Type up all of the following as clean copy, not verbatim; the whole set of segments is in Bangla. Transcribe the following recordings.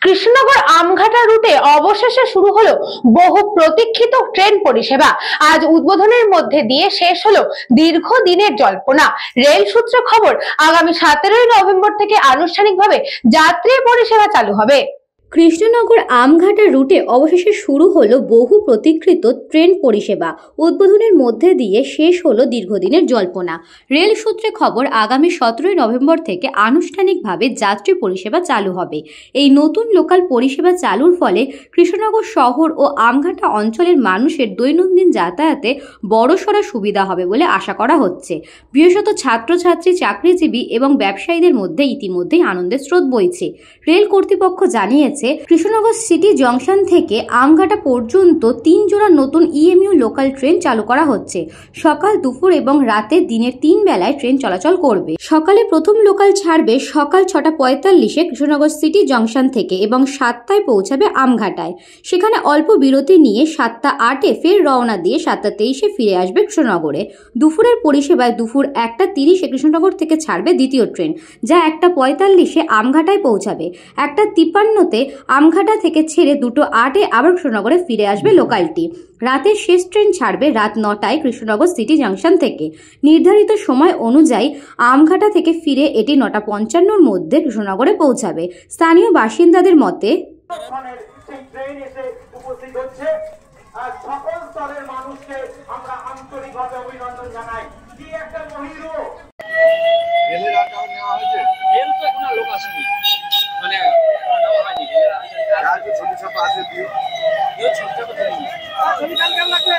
কৃষ্ণনগর আমঘাটা রুটে অবশেষে শুরু হলো বহু প্রতীক্ষিত ট্রেন পরিষেবা। আজ উদ্বোধনের মধ্যে দিয়ে শেষ হলো দীর্ঘদিনের জল্পনা। রেল সূত্রে খবর, আগামী 17 নভেম্বর থেকে আনুষ্ঠানিকভাবে যাত্রী পরিষেবা চালু হবে। কৃষ্ণনগর আমঘাটা রুটে অবশেষে শুরু হলো বহু প্রতীক্ষিত ট্রেন পরিষেবা। উদ্বোধনের মধ্যে দিয়ে শেষ হলো দীর্ঘদিনের জল্পনা। রেল সূত্রে খবর, আগামী 17 নভেম্বর থেকে আনুষ্ঠানিকভাবে যাত্রী পরিষেবা চালু হবে। এই নতুন লোকাল পরিষেবা চালুর ফলে কৃষ্ণনগর শহর ও আমঘাটা অঞ্চলের মানুষের দৈনন্দিন যাতায়াতে বড়সড় সুবিধা হবে বলে আশা করা হচ্ছে। বিশেষত ছাত্রছাত্রী, চাকরিজীবী এবং ব্যবসায়ীদের মধ্যে ইতিমধ্যেই আনন্দের স্রোত বইছে। রেল কর্তৃপক্ষ জানিয়েছে, কৃষ্ণনগর সিটি জংশন থেকে আমঘাটা পর্যন্ত 3 জোড়া নতুন ইএমইউ লোকাল ট্রেন চালু করা হচ্ছে। সকাল, দুপুর এবং রাতে দিনের 3 বেলায় ট্রেন চলাচল করবে। সকালে প্রথম লোকাল ছাড়বে সকাল 6:45 কৃষ্ণনগর সিটি জংশন থেকে এবং 7টায় পৌঁছাবে আমঘাটায়। সেখানে অল্প বিরতি নিয়ে 7:08 ফের রওনা দিয়ে 7:23 ফিরে আসবে কৃষ্ণনগরে। দুপুরের পরিষেবায় দুপুর 1:30 কৃষ্ণনগর থেকে ছাড়বে দ্বিতীয় ট্রেন, যা 1:45 আমঘাটায় পৌঁছাবে। 1:53 আমঘাটা থেকে ছেড়ে 2:08 আবার কৃষ্ণনগরে ফিরে আসবে লোকালটি। রাতের শেষ ট্রেন ছাড়বে রাত 9টায় কৃষ্ণনগর সিটি জংশন থেকে। নির্ধারিত সময় অনুযায়ী আমঘাটা থেকে ফিরে এটি 9:55-র মধ্যে কৃষ্ণনগরে পৌঁছাবে। স্থানীয় বাসিন্দাদের মতে, সকল স্তরের মানুষকে আমরা আন্তরিকভাবে অভিনন্দন জানাই। কি একটা মহিরু রেলের আকার নেওয়া হয়েছে। রেল তো এখন লোক আসেনি, মানে নেওয়া হয়নি। আর যে ছোট ছোট আছে দিও ছোট ছোট ছবি কেমন লাগবে?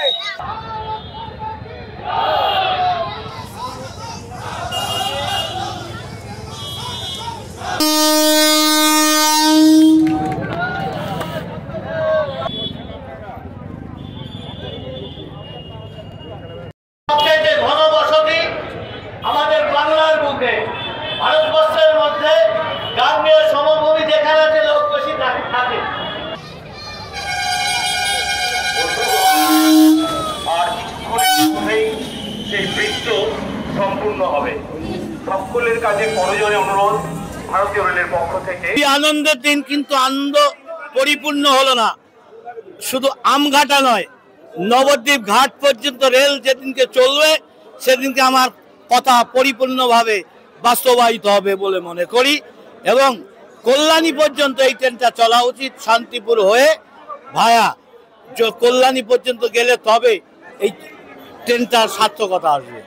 ঘনবসতি আমাদের বাংলার বুকে, ভারতবর্ষের মধ্যে গ্রামীয় সমভূমি যেখানে আছে লোক বেশি থাকে। আর কিছুক্ষণেই সেই বৃত্ত সম্পূর্ণ হবে। সকলের কাছে করজোড়ে অনুরোধ ভারতীয় রেলের পক্ষ থেকে। আনন্দের দিন, কিন্তু আনন্দ পরিপূর্ণ হলো না। শুধু আমঘাটা নয়, নবদ্বীপ ঘাট পর্যন্ত রেল যেদিনকে চলবে সেদিনকে আমার কথা পরিপূর্ণভাবে বাস্তবায়িত হবে বলে মনে করি। এবং কল্যাণী পর্যন্ত এই ট্রেনটা চলা উচিত। শান্তিপুর হয়ে ভায়া কল্যাণী পর্যন্ত গেলে তবে এই ট্রেনটার সার্থকতা আসবে।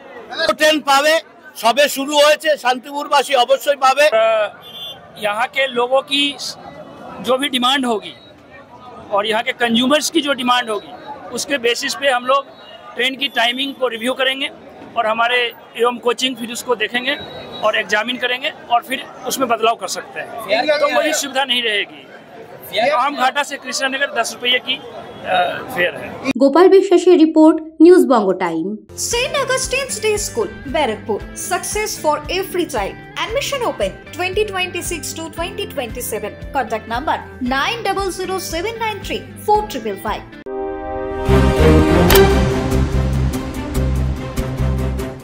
ট্রেন পাবে, সবে শুরু হয়েছে, শান্তিপুরবাসী অবশ্যই পাবে। यहाँ के लोगों की जो भी डिमांड होगी और यहाँ के कंज्यूमर्स की जो डिमांड होगी, उसके बेसिस पे हम लोग ट्रेन की टाइमिंग को रिव्यू करेंगे और हमारे एवं कोचिंग फिर उसको देखेंगे और एग्जामिन करेंगे और फिर उसमें बदलाव कर सकते हैं। तो कोई सुविधा नहीं रहेगी। আমঘাটা से कृष्णनगर 10 रुपये की फेयर है। गोपाल বিশ্বাসের report, news Bongo time. St. Augustine's Day School, Barakpur. Success for every child. Admission open 2026 to 2027. Contact number 900793 4555.